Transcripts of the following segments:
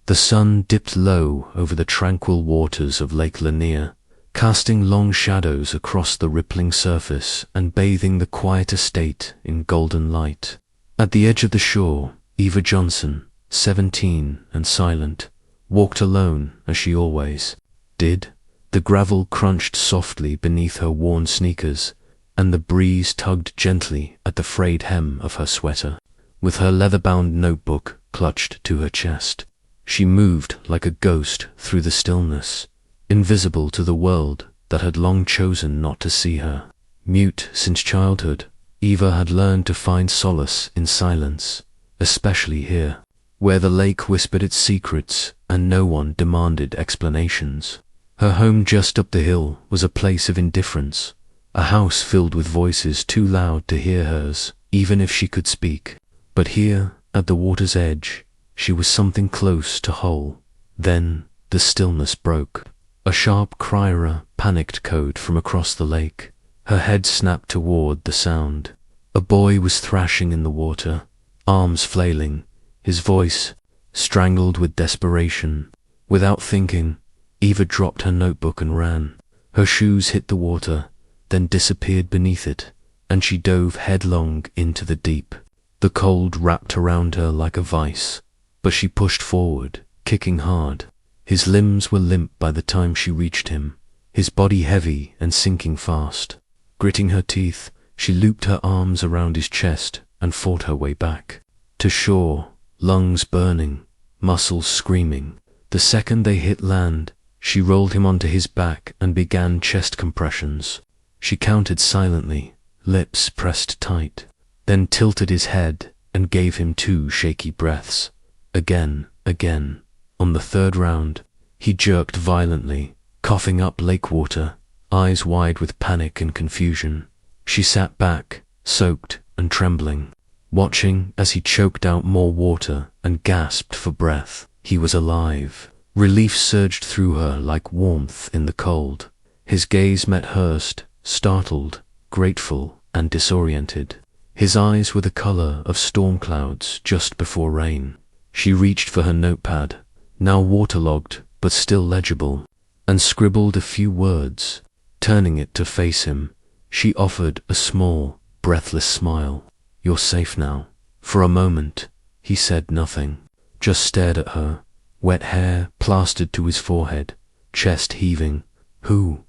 The sun dipped low over the tranquil waters of Lake Lanier, casting long shadows across the rippling surface and bathing the quiet estate in golden light. At the edge of the shore, Eva Johnson, 17 and silent, walked alone as she always did. The gravel crunched softly beneath her worn sneakers, and the breeze tugged gently at the frayed hem of her sweater. With her leather-bound notebook clutched to her chest, she moved like a ghost through the stillness, invisible to the world that had long chosen not to see her. Mute since childhood, Eva had learned to find solace in silence, especially here, where the lake whispered its secrets and no one demanded explanations. Her home just up the hill was a place of indifference, a house filled with voices too loud to hear hers, even if she could speak. But here, at the water's edge, she was something close to whole. Then the stillness broke. A sharp crier panicked code from across the lake. Her head snapped toward the sound. A boy was thrashing in the water, arms flailing, his voice strangled with desperation. Without thinking, Eva dropped her notebook and ran. Her shoes hit the water, then disappeared beneath it, and she dove headlong into the deep. The cold wrapped around her like a vice, but she pushed forward, kicking hard. His limbs were limp by the time she reached him, his body heavy and sinking fast. Gritting her teeth, she looped her arms around his chest and fought her way back. To shore, lungs burning, muscles screaming. The second they hit land, she rolled him onto his back and began chest compressions. She counted silently, lips pressed tight, then tilted his head and gave him 2 shaky breaths. Again. On the third round, he jerked violently, coughing up lake water, eyes wide with panic and confusion. She sat back, soaked and trembling, watching as he choked out more water and gasped for breath. He was alive. Relief surged through her like warmth in the cold. His gaze met hers, startled, grateful, and disoriented. His eyes were the color of storm clouds just before rain. She reached for her notepad, now waterlogged but still legible, and scribbled a few words. Turning it to face him, she offered a small, breathless smile. "You're safe now." For a moment, he said nothing, just stared at her, wet hair plastered to his forehead, chest heaving. Who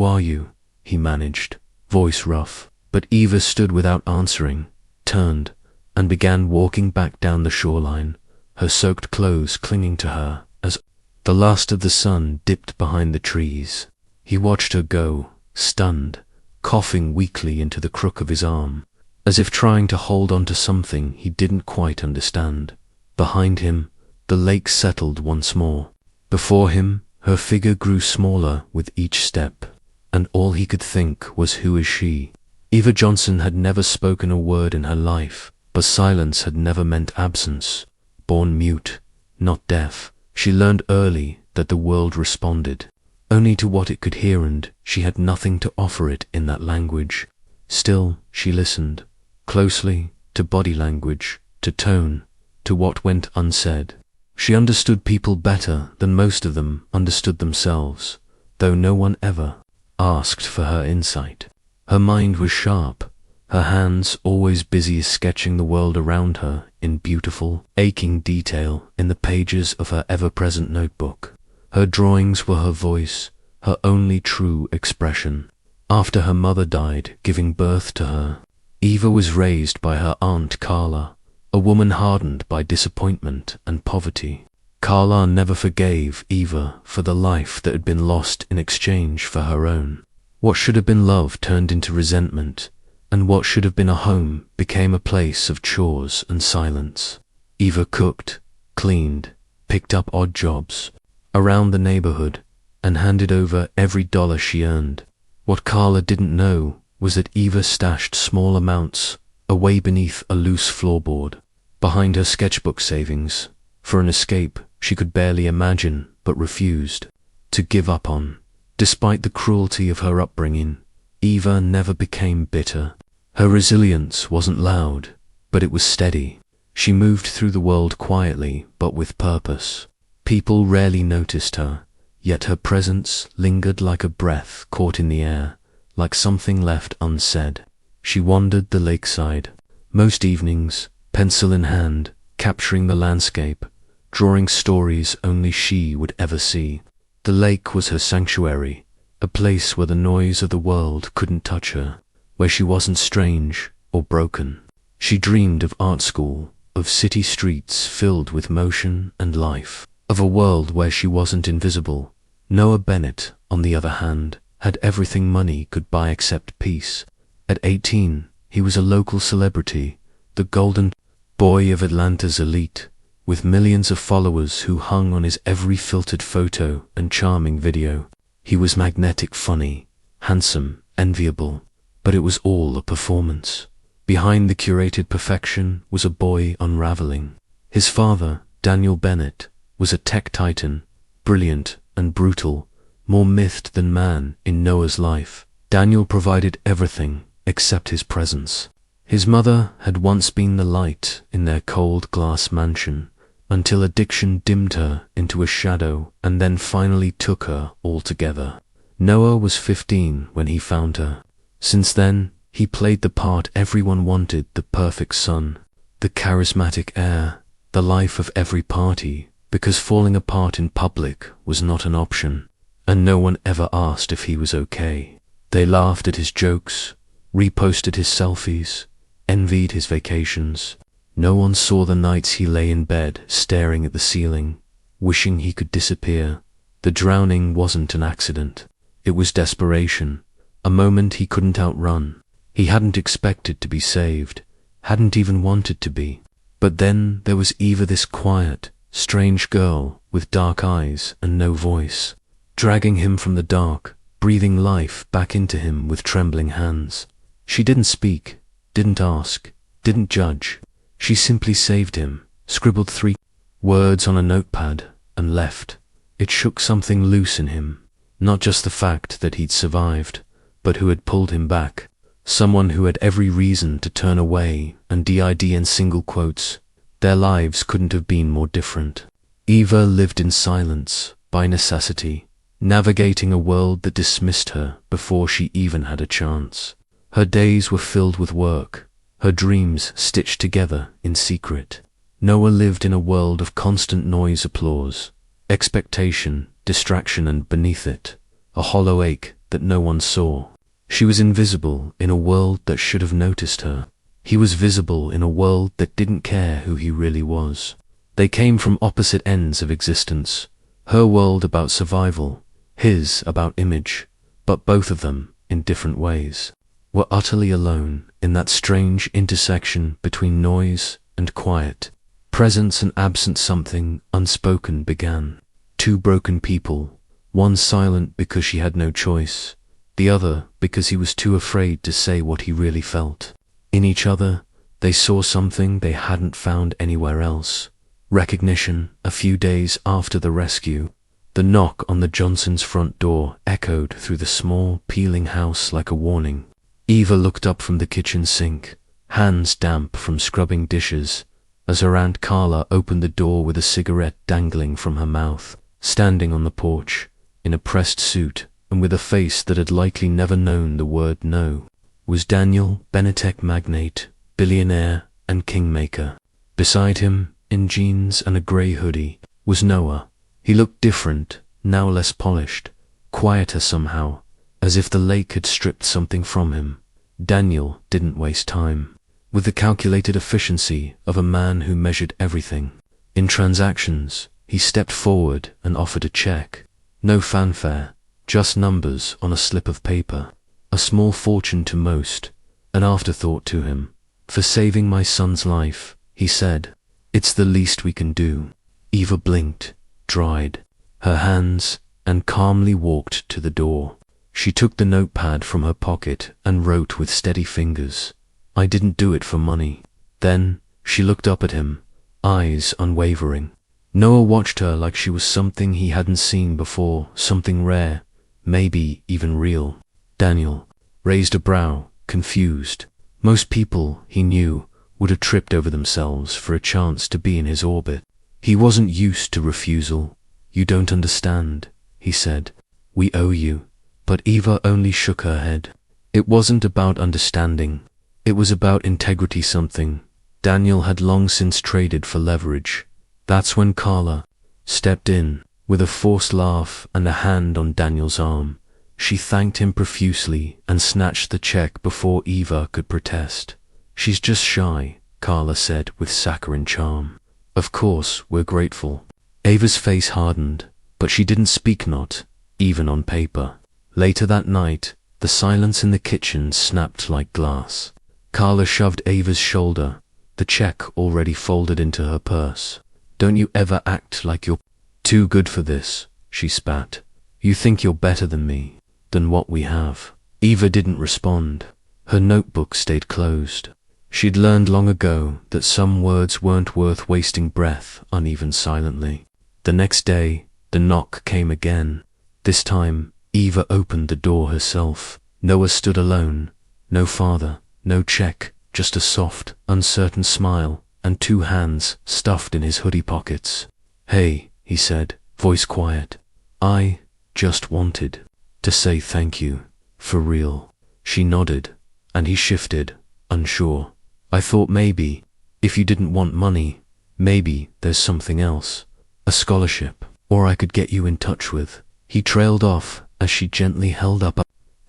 are you?" he managed, voice rough. But Eva stood without answering, turned, and began walking back down the shoreline, her soaked clothes clinging to her as the last of the sun dipped behind the trees. He watched her go, stunned, coughing weakly into the crook of his arm, as if trying to hold on to something he didn't quite understand. Behind him, the lake settled once more. Before him, her figure grew smaller with each step, and all he could think was, who is she? Eva Johnson had never spoken a word in her life, but silence had never meant absence. Born mute, not deaf, she learned early that the world responded only to what it could hear, and she had nothing to offer it in that language. Still, she listened, closely, to body language, to tone, to what went unsaid. She understood people better than most of them understood themselves, though no one ever asked for her insight. Her mind was sharp, her hands always busy sketching the world around her in beautiful, aching detail in the pages of her ever-present notebook. Her drawings were her voice, her only true expression. After her mother died, giving birth to her, Eva was raised by her aunt Carla, a woman hardened by disappointment and poverty. Carla never forgave Eva for the life that had been lost in exchange for her own. What should have been love turned into resentment, and what should have been a home became a place of chores and silence. Eva cooked, cleaned, picked up odd jobs around the neighborhood, and handed over every dollar she earned. What Carla didn't know was that Eva stashed small amounts away beneath a loose floorboard, behind her sketchbook savings, for an escape she could barely imagine but refused to give up on. Despite the cruelty of her upbringing, Eva never became bitter. Her resilience wasn't loud, but it was steady. She moved through the world quietly but with purpose. People rarely noticed her, yet her presence lingered like a breath caught in the air, like something left unsaid. She wandered the lakeside, most evenings, pencil in hand, capturing the landscape, drawing stories only she would ever see. The lake was her sanctuary, a place where the noise of the world couldn't touch her, where she wasn't strange or broken. She dreamed of art school, of city streets filled with motion and life, of a world where she wasn't invisible. Noah Bennett, on the other hand, had everything money could buy except peace. At 18, he was a local celebrity, the golden boy of Atlanta's elite, with millions of followers who hung on his every filtered photo and charming video. He was magnetic, funny, handsome, enviable, but it was all a performance. Behind the curated perfection was a boy unraveling. His father, Daniel Bennett, was a tech titan, brilliant and brutal, more myth than man in Noah's life. Daniel provided everything except his presence. His mother had once been the light in their cold glass mansion, until addiction dimmed her into a shadow and then finally took her altogether. Noah was 15 when he found her. Since then, he played the part everyone wanted: the perfect son, the charismatic heir, the life of every party, because falling apart in public was not an option, and no one ever asked if he was okay. They laughed at his jokes, reposted his selfies, envied his vacations. No one saw the nights he lay in bed staring at the ceiling, wishing he could disappear. The drowning wasn't an accident. It was desperation, a moment he couldn't outrun. He hadn't expected to be saved, hadn't even wanted to be. But then there was Eva, this quiet, strange girl with dark eyes and no voice, dragging him from the dark, breathing life back into him with trembling hands. She didn't speak, didn't ask, didn't judge. She simply saved him, scribbled 3 words on a notepad, and left. It shook something loose in him, not just the fact that he'd survived, but who had pulled him back. Someone who had every reason to turn away, and did in single quotes. Their lives couldn't have been more different. Eva lived in silence, by necessity, navigating a world that dismissed her before she even had a chance. Her days were filled with work, her dreams stitched together in secret. Noah lived in a world of constant noise, applause, expectation, distraction, and beneath it, a hollow ache that no one saw. She was invisible in a world that should have noticed her. He was visible in a world that didn't care who he really was. They came from opposite ends of existence, her world about survival, his about image, but both of them, in different ways, were utterly alone in that strange intersection between noise and quiet. Presence and absence, something unspoken began. 2 broken people, one silent because she had no choice, the other because he was too afraid to say what he really felt. In each other, they saw something they hadn't found anywhere else. Recognition. A few days after the rescue, the knock on the Johnsons' front door echoed through the small, peeling house like a warning. Eva looked up from the kitchen sink, hands damp from scrubbing dishes, as her Aunt Carla opened the door with a cigarette dangling from her mouth. Standing on the porch, in a pressed suit, and with a face that had likely never known the word no, was Daniel, Benetech magnate, billionaire, and kingmaker. Beside him, in jeans and a grey hoodie, was Noah. He looked different, now less polished, quieter somehow, as if the lake had stripped something from him. Daniel didn't waste time. With the calculated efficiency of a man who measured everything in transactions, he stepped forward and offered a check. No fanfare, just numbers on a slip of paper. A small fortune to most, an afterthought to him. "For saving my son's life," he said. "It's the least we can do." Eva blinked, dried her hands, and calmly walked to the door. She took the notepad from her pocket and wrote with steady fingers, "I didn't do it for money." Then she looked up at him, eyes unwavering. Noah watched her like she was something he hadn't seen before, something rare, maybe even real. Daniel raised a brow, confused. Most people, he knew, would have tripped over themselves for a chance to be in his orbit. He wasn't used to refusal, "You don't understand," he said. "We owe you." But Eva only shook her head. It wasn't about understanding. It was about integrity. Something Daniel had long since traded for leverage. That's when Carla stepped in, with a forced laugh and a hand on Daniel's arm. She thanked him profusely and snatched the check before Eva could protest. "She's just shy," Carla said with saccharine charm. "Of course, we're grateful." Eva's face hardened, but she didn't speak, not even on paper. Later that night, the silence in the kitchen snapped like glass. Carla shoved Eva's shoulder, the check already folded into her purse. "Don't you ever act like you're too good for this," she spat. "You think you're better than me, than what we have." Eva didn't respond. Her notebook stayed closed. She'd learned long ago that some words weren't worth wasting breath on even silently. The next day, the knock came again. This time, Eva opened the door herself. Noah stood alone. No father, no check, just a soft, uncertain smile, and 2 hands stuffed in his hoodie pockets. "Hey," he said, voice quiet. "I just wanted to say thank you, for real." She nodded, and he shifted, unsure. "I thought maybe, if you didn't want money, maybe there's something else. A scholarship, or I could get you in touch with." He trailed off as she gently held up a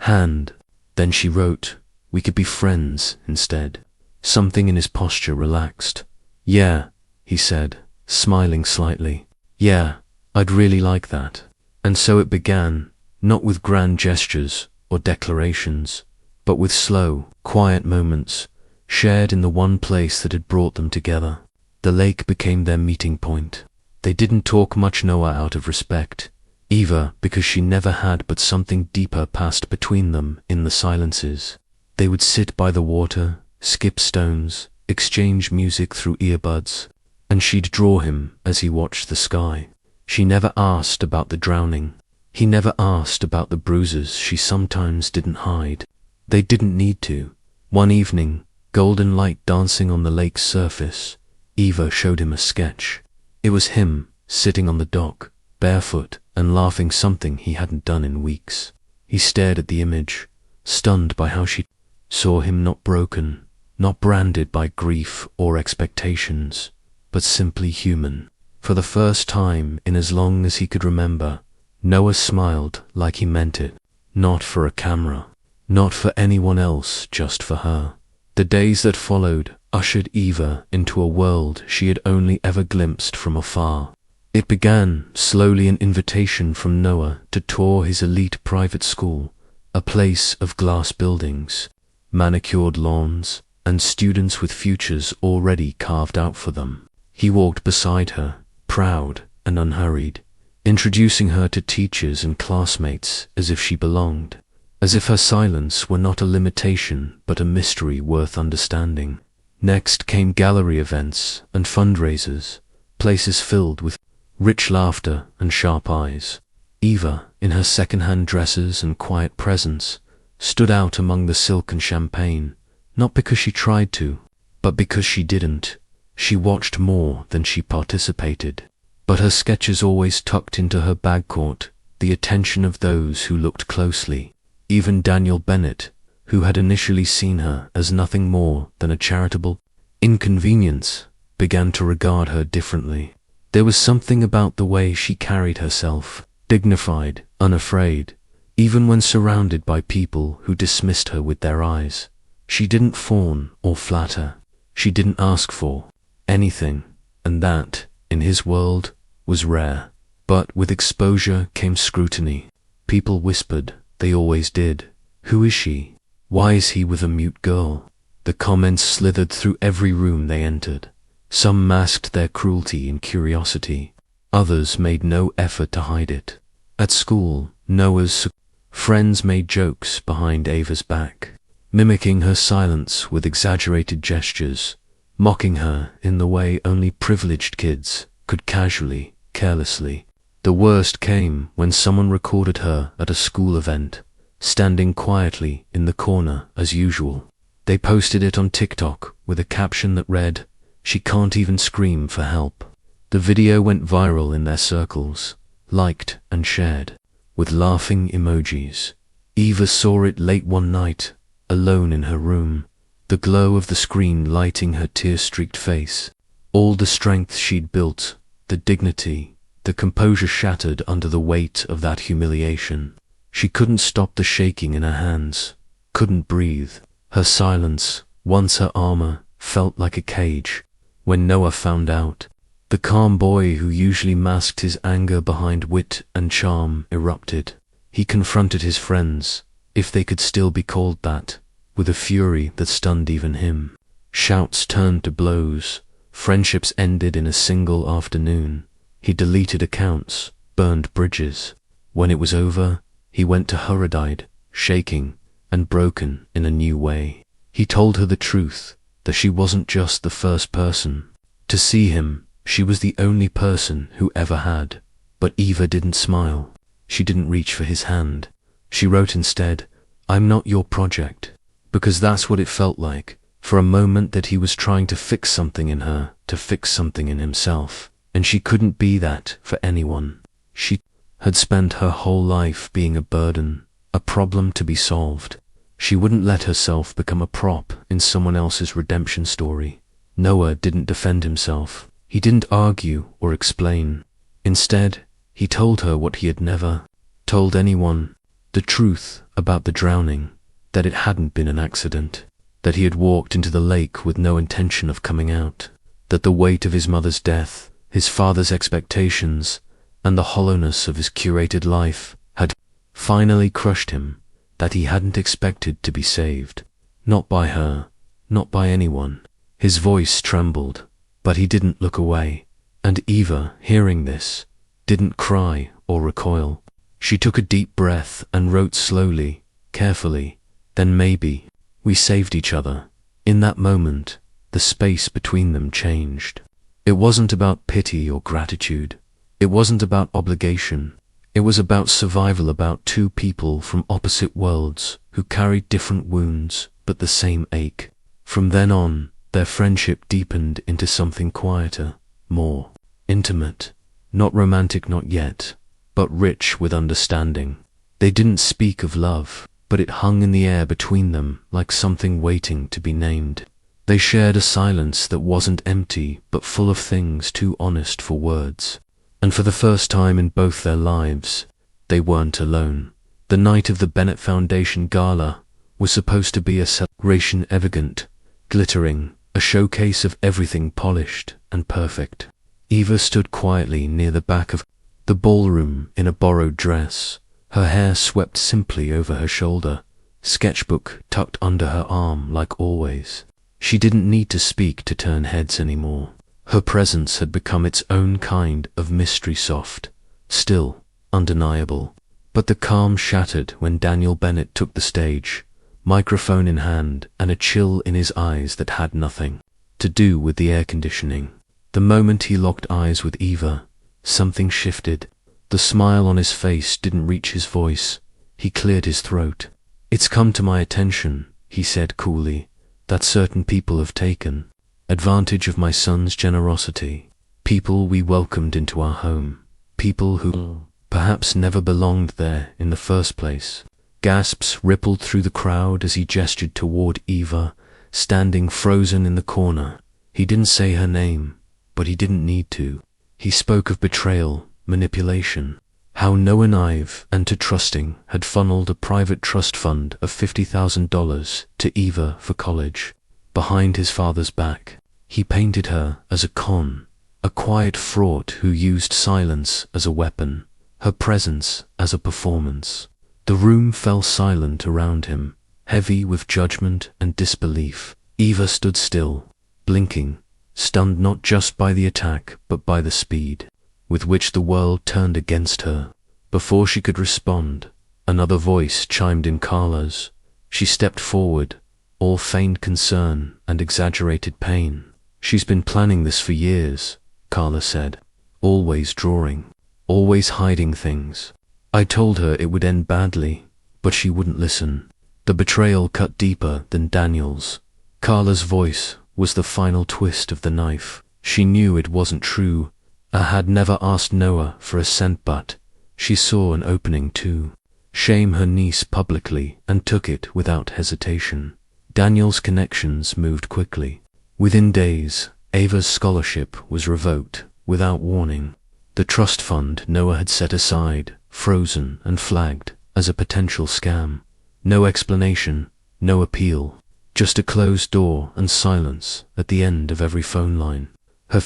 hand. Then she wrote, "We could be friends instead." Something in his posture relaxed. "Yeah," he said, smiling slightly. "Yeah, I'd really like that." And so it began, not with grand gestures or declarations, but with slow, quiet moments, shared in the one place that had brought them together. The lake became their meeting point. They didn't talk much, Noah out of respect, Eva because she never had, but something deeper passed between them in the silences. They would sit by the water, skip stones, exchange music through earbuds, and she'd draw him as he watched the sky. She never asked about the drowning. He never asked about the bruises she sometimes didn't hide. They didn't need to. One evening, golden light dancing on the lake's surface, Eva showed him a sketch. It was him, sitting on the dock, barefoot, and laughing, something he hadn't done in weeks. He stared at the image, stunned by how she saw him, not broken, not branded by grief or expectations, but simply human. For the first time in as long as he could remember, Noah smiled like he meant it, not for a camera, not for anyone else, just for her. The days that followed ushered Eva into a world she had only ever glimpsed from afar. It began slowly, an invitation from Noah to tour his elite private school, a place of glass buildings, manicured lawns, and students with futures already carved out for them. He walked beside her, proud and unhurried, introducing her to teachers and classmates as if she belonged, as if her silence were not a limitation but a mystery worth understanding. Next came gallery events and fundraisers, places filled with rich laughter and sharp eyes. Eva, in her second-hand dresses and quiet presence, stood out among the silk and champagne, not because she tried to, but because she didn't. She watched more than she participated, but her sketches always tucked into her bag caught the attention of those who looked closely. Even Daniel Bennett, who had initially seen her as nothing more than a charitable inconvenience, began to regard her differently. There was something about the way she carried herself, dignified, unafraid, even when surrounded by people who dismissed her with their eyes. She didn't fawn or flatter. She didn't ask for anything, and that, in his world, was rare. But with exposure came scrutiny. People whispered, they always did. Who is she? Why is he with a mute girl? The comments slithered through every room they entered. Some masked their cruelty in curiosity. Others made no effort to hide it. At school, Noah's friends made jokes behind Eva's back, mimicking her silence with exaggerated gestures, mocking her in the way only privileged kids could casually, carelessly. The worst came when someone recorded her at a school event, standing quietly in the corner as usual. They posted it on TikTok with a caption that read, "She can't even scream for help." The video went viral in their circles, liked and shared, with laughing emojis. Eva saw it late one night, alone in her room, the glow of the screen lighting her tear-streaked face. All the strength she'd built, the dignity, the composure shattered under the weight of that humiliation. She couldn't stop the shaking in her hands, couldn't breathe. Her silence, once her armor, felt like a cage. When Noah found out, the calm boy who usually masked his anger behind wit and charm erupted. He confronted his friends, if they could still be called that, with a fury that stunned even him. Shouts turned to blows, friendships ended in a single afternoon. He deleted accounts, burned bridges. When it was over, he went to Huradide, shaking and broken in a new way. He told her the truth, that she wasn't just the first person to see him, she was the only person who ever had. But Eva didn't smile. She didn't reach for his hand. She wrote instead, "I'm not your project," because that's what it felt like, for a moment, that he was trying to fix something in her, to fix something in himself, and she couldn't be that for anyone. She had spent her whole life being a burden, a problem to be solved. She wouldn't let herself become a prop in someone else's redemption story. Noah didn't defend himself. He didn't argue or explain. Instead, he told her what he had never told anyone, the truth about the drowning, that it hadn't been an accident, that he had walked into the lake with no intention of coming out, that the weight of his mother's death, his father's expectations, and the hollowness of his curated life had finally crushed him, that he hadn't expected to be saved. Not by her, not by anyone. His voice trembled, but he didn't look away, and Eva, hearing this, didn't cry or recoil. She took a deep breath and wrote slowly, carefully, "Then maybe we saved each other." In that moment, the space between them changed. It wasn't about pity or gratitude. It wasn't about obligation. It was about survival, about two people from opposite worlds who carried different wounds but the same ache. From then on, their friendship deepened into something quieter, more intimate, not romantic, not yet, but rich with understanding. They didn't speak of love, but it hung in the air between them like something waiting to be named. They shared a silence that wasn't empty but full of things too honest for words. And for the first time in both their lives, they weren't alone. The night of the Bennett Foundation Gala was supposed to be a celebration, elegant, glittering, a showcase of everything polished and perfect. Eva stood quietly near the back of the ballroom in a borrowed dress, her hair swept simply over her shoulder, sketchbook tucked under her arm like always. She didn't need to speak to turn heads anymore. Her presence had become its own kind of mystery, soft, still, undeniable. But the calm shattered when Daniel Bennett took the stage, microphone in hand and a chill in his eyes that had nothing to do with the air conditioning. The moment he locked eyes with Eva, something shifted. The smile on his face didn't reach his voice. He cleared his throat. "It's come to my attention," he said coolly, "that certain people have taken advantage of my son's generosity. People we welcomed into our home. People who perhaps never belonged there in the first place." Gasps rippled through the crowd as he gestured toward Eva, standing frozen in the corner. He didn't say her name, but he didn't need to. He spoke of betrayal, manipulation, how Noah naive and too trusting had funneled a private trust fund of $50,000 to Eva for college, behind his father's back. He painted her as a con, a quiet fraud who used silence as a weapon, her presence as a performance. The room fell silent around him, heavy with judgment and disbelief. Eva stood still, blinking, stunned not just by the attack but by the speed with which the world turned against her. Before she could respond, another voice chimed in Carla's. She stepped forward, all feigned concern and exaggerated pain. "She's been planning this for years," Carla said, "always drawing, always hiding things. I told her it would end badly, but she wouldn't listen." The betrayal cut deeper than Daniel's. Carla's voice was the final twist of the knife. She knew it wasn't true. I had never asked Noah for a cent, but She saw an opening to shame her niece publicly and took it without hesitation. Daniel's connections moved quickly. Within days, Ava's scholarship was revoked without warning. The trust fund Noah had set aside, frozen and flagged as a potential scam. No explanation, no appeal, just a closed door and silence at the end of every phone line. Her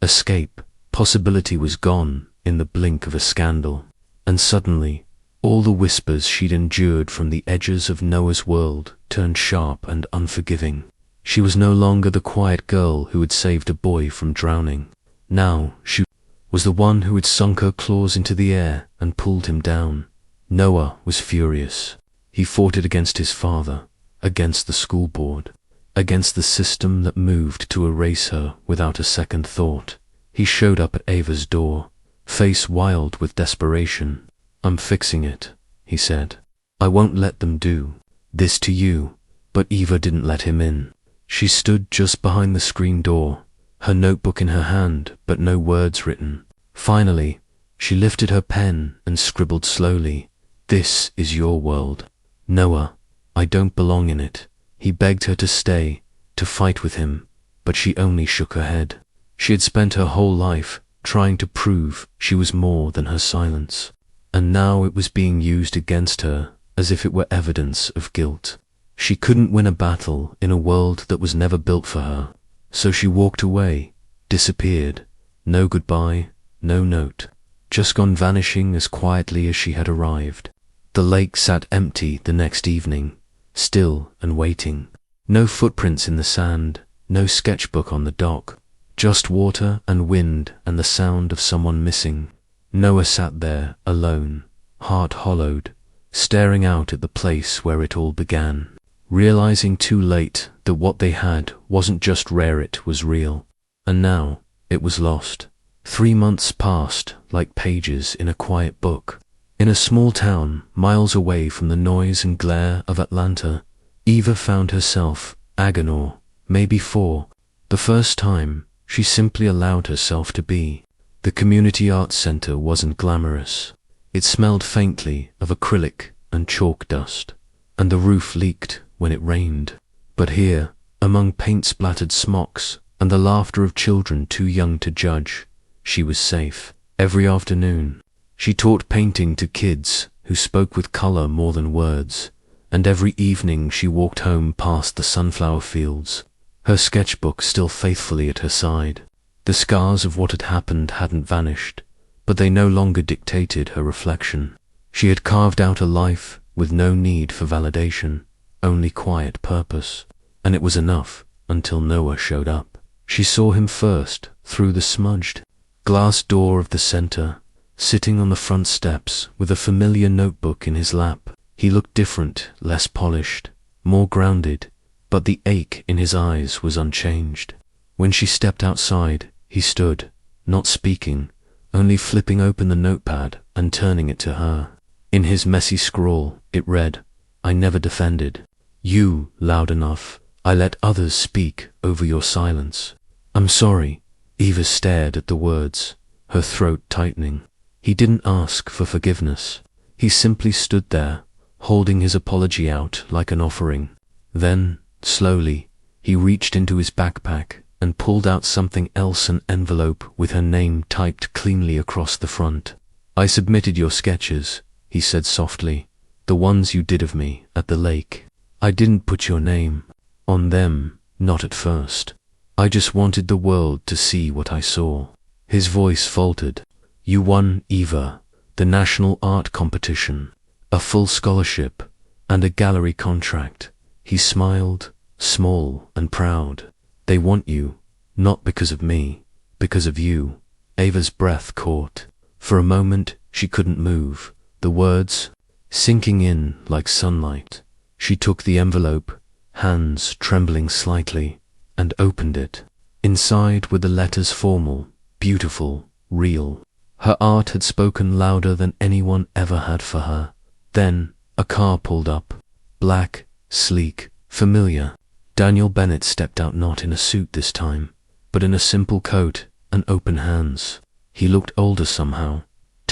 escape possibility was gone in the blink of a scandal. And suddenly, all the whispers she'd endured from the edges of Noah's world turned sharp and unforgiving. She was no longer the quiet girl who had saved a boy from drowning. Now she was the one who had sunk her claws into the air and pulled him down. Noah was furious. He fought it against his father, against the school board, against the system that moved to erase her without a second thought. He showed up at Ava's door, face wild with desperation. "I'm fixing it," he said. "I won't let them do this to you." But Eva didn't let him in. She stood just behind the screen door, her notebook in her hand, but no words written. Finally, she lifted her pen and scribbled slowly, "This is your world, Noah. I don't belong in it." He begged her to stay, to fight with him, but she only shook her head. She had spent her whole life trying to prove she was more than her silence, and now it was being used against her as if it were evidence of guilt. She couldn't win a battle in a world that was never built for her, so she walked away, disappeared. No goodbye, no note, just gone vanishing as quietly as she had arrived. The lake sat empty the next evening, still and waiting. No footprints in the sand, no sketchbook on the dock, just water and wind and the sound of someone missing. Noah sat there alone, heart hollowed, staring out at the place where it all began, realizing too late that what they had wasn't just rare, it was real. And now it was lost. 3 months passed like pages in a quiet book. In a small town, miles away from the noise and glare of Atlanta, Eva found herself Agonor, maybe 4, the first time she simply allowed herself to be. The community arts center wasn't glamorous. It smelled faintly of acrylic and chalk dust, and the roof leaked when it rained. But here, among paint-splattered smocks and the laughter of children too young to judge, she was safe. Every afternoon, she taught painting to kids who spoke with color more than words, and every evening she walked home past the sunflower fields, her sketchbook still faithfully at her side. The scars of what had happened hadn't vanished, but they no longer dictated her reflection. She had carved out a life with no need for validation, only quiet purpose, and it was enough until Noah showed up. She saw him first through the smudged glass door of the center, sitting on the front steps with a familiar notebook in his lap. He looked different, less polished, more grounded, but the ache in his eyes was unchanged. When she stepped outside, he stood, not speaking, only flipping open the notepad and turning it to her. In his messy scrawl, it read, "I never defended you loud enough. I let others speak over your silence. I'm sorry." Eva stared at the words, her throat tightening. He didn't ask for forgiveness. He simply stood there, holding his apology out like an offering. Then, slowly, he reached into his backpack and pulled out something else, an envelope with her name typed cleanly across the front. "I submitted your sketches," he said softly, "the ones you did of me at the lake. I didn't put your name on them, not at first. I just wanted the world to see what I saw." His voice faltered. "You won, Eva, the national art competition, a full scholarship, and a gallery contract." He smiled, small and proud. "They want you, not because of me, because of you." Ava's breath caught. For a moment, she couldn't move, the words sinking in like sunlight. She took the envelope, hands trembling slightly, and opened it. Inside were the letters, formal, beautiful, real. Her art had spoken louder than anyone ever had for her. Then a car pulled up, black, sleek, familiar. Daniel Bennett stepped out, not in a suit this time, but in a simple coat and open hands. He looked older somehow,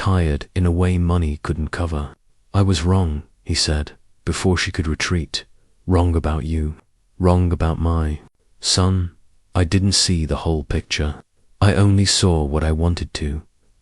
tired in a way money couldn't cover. "I was wrong," he said, before she could retreat. "Wrong about you. Wrong about my son. I didn't see the whole picture. I only saw what I wanted to,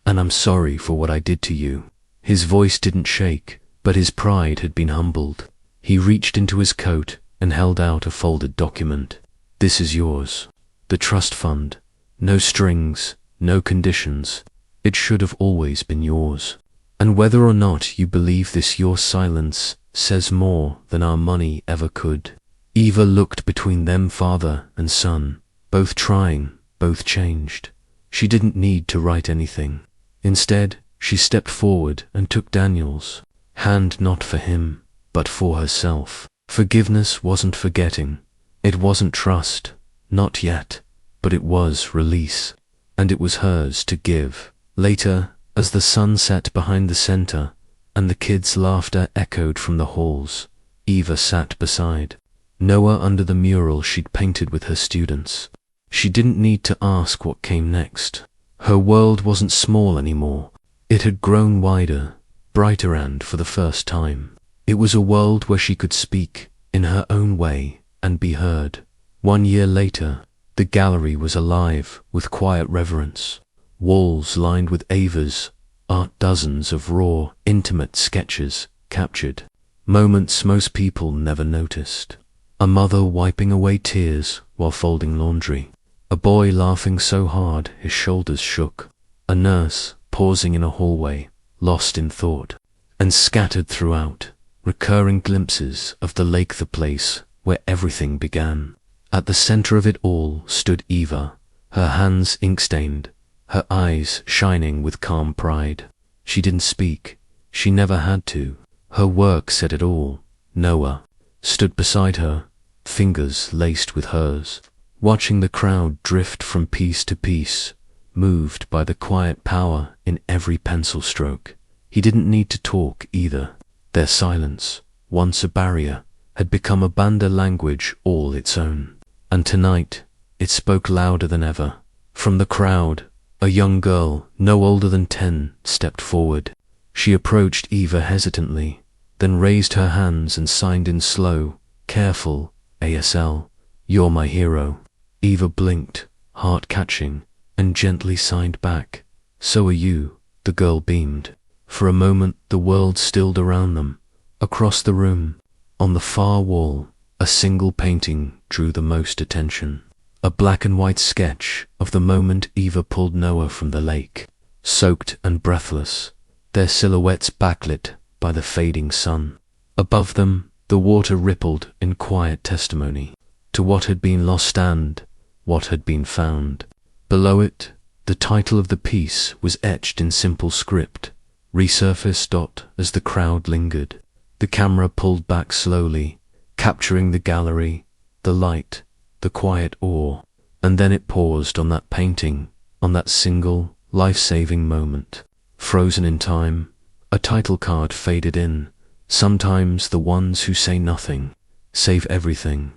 and I'm sorry for what I did to you." His voice didn't shake, but his pride had been humbled. He reached into his coat and held out a folded document. "This is yours. The trust fund. No strings, no conditions. It should have always been yours. And whether or not you believe this, your silence says more than our money ever could." Eva looked between them, father and son, both trying, both changed. She didn't need to write anything. Instead, she stepped forward and took Daniel's hand, not for him, but for herself. Forgiveness wasn't forgetting. It wasn't trust, not yet, but it was release. And it was hers to give. Later, as the sun set behind the center and the kids' laughter echoed from the halls, Eva sat beside Noah under the mural she'd painted with her students. She didn't need to ask what came next. Her world wasn't small anymore. It had grown wider, brighter, and for the first time, it was a world where she could speak in her own way and be heard. 1 year later, the gallery was alive with quiet reverence. Walls lined with Ava's art, dozens of raw, intimate sketches captured moments most people never noticed. A mother wiping away tears while folding laundry. A boy laughing so hard his shoulders shook. A nurse pausing in a hallway, lost in thought. And scattered throughout, recurring glimpses of the lake, the place where everything began. At the center of it all stood Eva, her hands ink-stained, her eyes shining with calm pride. She didn't speak. She never had to. Her work said it all. Noah stood beside her, fingers laced with hers, watching the crowd drift from piece to piece, moved by the quiet power in every pencil stroke. He didn't need to talk either. Their silence, once a barrier, had become a Banda language all its own. And tonight, it spoke louder than ever. From the crowd, a young girl, no older than 10, stepped forward. She approached Eva hesitantly, then raised her hands and signed in slow, careful ASL, "You're my hero." Eva blinked, heart catching, and gently signed back. "So are you," the girl beamed. For a moment the world stilled around them. Across the room, on the far wall, a single painting drew the most attention. A black and white sketch of the moment Eva pulled Noah from the lake. Soaked and breathless, their silhouettes backlit by the fading sun. Above them, the water rippled in quiet testimony to what had been lost and what had been found. Below it, the title of the piece was etched in simple script, "Resurfaced." As the crowd lingered, the camera pulled back slowly, capturing the gallery, the light, the quiet awe, and then it paused on that painting, on that single, life-saving moment. Frozen in time, a title card faded in. Sometimes the ones who say nothing save everything.